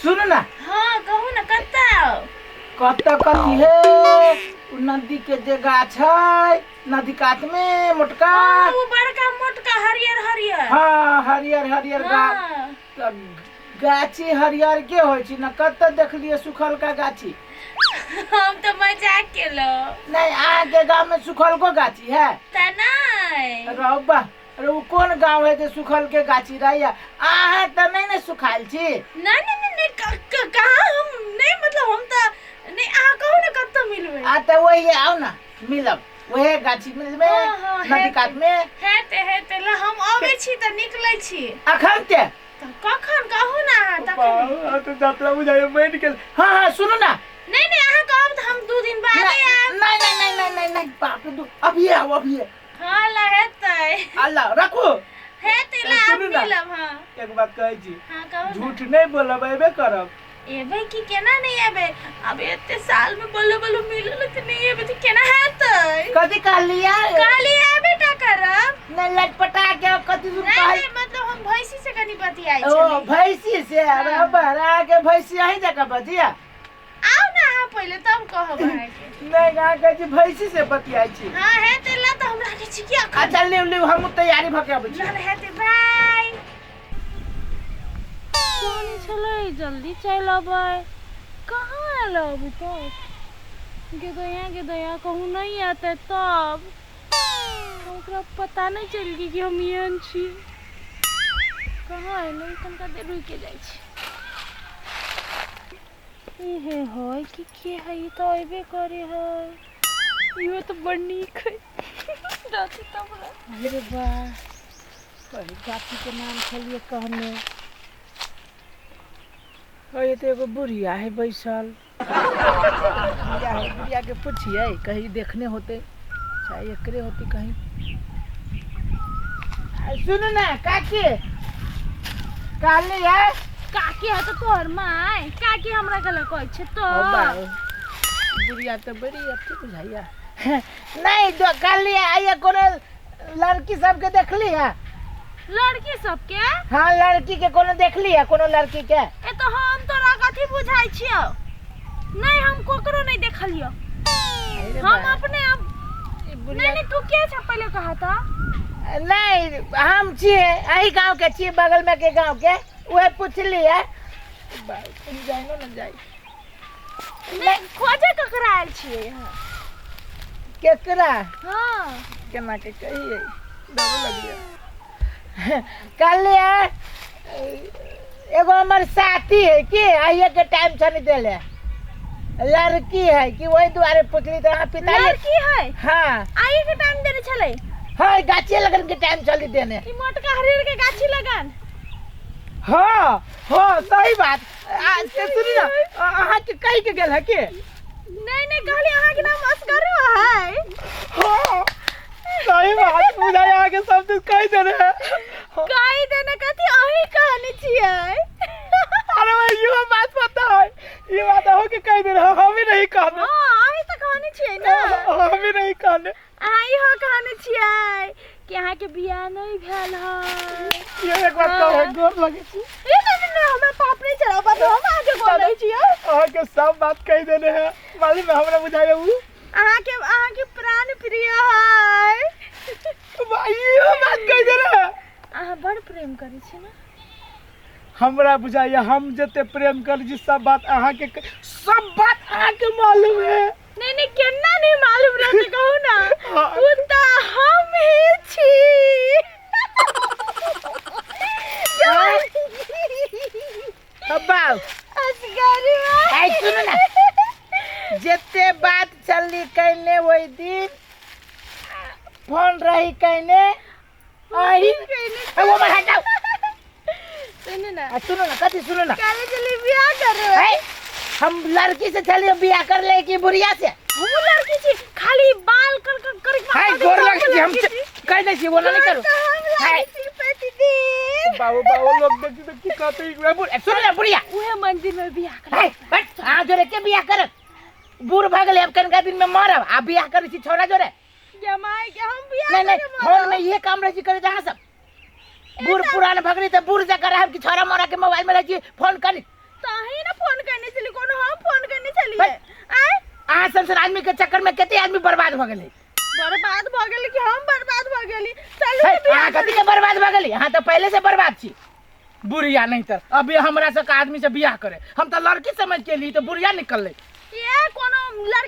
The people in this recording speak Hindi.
सुन ना। हाँ कहू ना कत्ता कथी है नदी के जे गाछ है नदी कात में मोटका वो बड़का मोटका हरियर हरियर। हाँ हरियर हरियर हाँ। गाछी हरियर के होइ छी न कत्ता देखलिए सुखल का गाछी। हम तो मजाक केलो। नहीं आगे गांव में सुखल को गाछी है ता नहीं रौबा। अरे वो कौन गांव है जे सुखल के गाछी रहिया आ त नहीं सुखाल छी। नहीं कहाँ हम नहीं मतलब हम तो नहीं आ कहू ना कत्ता मिलबे आ त वही आओ ना मिलब वही गाछी मिलबे हाँ, नदी कात में हेते ला हम आबै छी त निकलै छी अखन के त कखन कहू ना तखन तो दातला बुझाय बैठ गेल। हां हां सुनो ना नहीं अहाँ कहब त हम 2 दिन बाद आएब। नहीं बाप रे अभी आओ अभी। हां ला हेतै अल्लाह रखो हेतै ला आप मिलब। हां एक बात कहै छी हां कहू झूठ नहीं बोलब एबे करब एबे की केना नहीं एबे अब एते साल में बोलो मिलल त नहीं एबे त केना हेतै कथि कहलिया काली एबे टा करब नहीं लटपटा के कथि सुन कहै नहीं मतलब हम भैंसी से कनी बतियाई ओ छी। भैंसी से बराबर आगे भैंसी अही जगह बतिया आओ ना अहाँ पहले तब कहब अहाँ के नहीं गा के जी भैंसी से बतियाई छी। हां हेतै ला त हमरा के छी किया अच्छा ले हम तैयारी भ के आबै छी। चल हेतै बाय। कौन चले जल्दी चल अबै कहाँ आयल अभी तक के दया कहूँ नहीं आते तब ओकरा पता नहीं चल गई कि हम यहन छी कहाँ आयल तनका देर रुक के जाइ छी। इहे है कि के है ई तो अबे करे है इहो तो बड़ नीक है राती तब अरे वाह पहले गाछी के नाम छलिए कहने ये तो एगो बुढ़िया है बैसल बुढ़िया के पूछिए कहीं देखने होते चाहे एकरे होती कहीं। सुन ना काकी काली है काकी है तो तोहर माय काकी हमरा गला कहै छै तो बुढ़िया तो बड़ी अच्छी बुझाइया नहीं तो काली आइए कोनो लड़की सबके देखली है लड़की सबके हाँ लड़की के कोनो देखली है कोनो लड़की के ए तो हम तोरा कथी बुझाई छियो नहीं हम कोकरो नहीं देखलियो हम अपने आप नहीं तू के छ पहले कहा था नहीं हम छिए अही गांव के छिए बगल में के गांव के वह पूछली है तुम जानो ना जाई नहीं खोजे ककरा आयल छिए यहाँ केकरा हां केना के कहिए डर लगिया कल एगो हमर साथी है कि आइए के टाइम छनी देले लड़की है कि वही दुआरे पूछली तो पिता लड़की है हाँ आइए के टाइम देने चले हाँ गाछी लगन के टाइम चली देने कि मोटका हरियर के गाछी लगन हाँ हाँ सही बात आज से सुनी ना अहाँ के कही के गेल है के नहीं कहली अहाँ के नाम असगर है हाँ सही बात बुझाई आगे सब कुछ कह देने है कही देने कथी अही कहानी छिए अरे भाई ये बात पता है ये बात हो के कह देने हम ही नहीं कहने हां अही तो कहानी छिए ना हम ही नहीं कहने आई हो कहानी छिए कि अहाँ के बियाह नहीं भेल है ये एक बात कहो गोर लगे छी ए नहीं हमरा पाप नहीं चढ़ा बात हम आगे बोलै छिए अहाँ के सब बात कह देने है मालूम है हमरा बुझाए उ अहाँ के प्राण प्रिय है भाई ये बात कह देने है अहाँ बड़ प्रेम करै छी ना हमरा बुझाइए हम जते प्रेम कर जी सब बात अहाँ के मालूम है नहीं केना नहीं मालूम रहते कहू ना उ त हम ही छी अब्बा असगरी आई सुन ना जते बात चलली कहने वही दिन फोन रही कहने आई वो मत हटाओ सुनो ना कथी सुनो ना काले चली बियाह कर रहे हम लड़की से चलिए बियाह कर ले कि बुढ़िया से हम लड़की छी खाली बाल कर हाय गोर लग छी हम कह दे छी बोला नहीं करो हाय बाबू लोग देखी तो की कहते सुन ना बुढ़िया उहे मंदिर में बियाह कर हाय बट हां जोरे के बियाह कर बूढ़ भागले अब कनका दिन में मरब आ बियाह करे छी छोरा जोरे जमाई के हम बियाह नहीं फोन में ये काम रही करे जहां सब बूढ़ पुरान भगनी तो बूढ़ जगह रह कि छोरा मोरा के मोबाइल में रही फोन करी ही ना फोन करने चली कोनो हम फोन करने चली है आय आ संसार आदमी के चक्कर में कितने आदमी बर्बाद हो गेले बर्बाद भ गेली कि हम बर्बाद भ गेली चलू हां कथी के बर्बाद हो गेली हां तो पहले से बर्बाद छी बुढ़िया नहीं तो अभी हमरा से आदमी से बियाह करे हम तो लड़की समझ के ली तो बुढ़िया निकल ले ये कोनो लड़की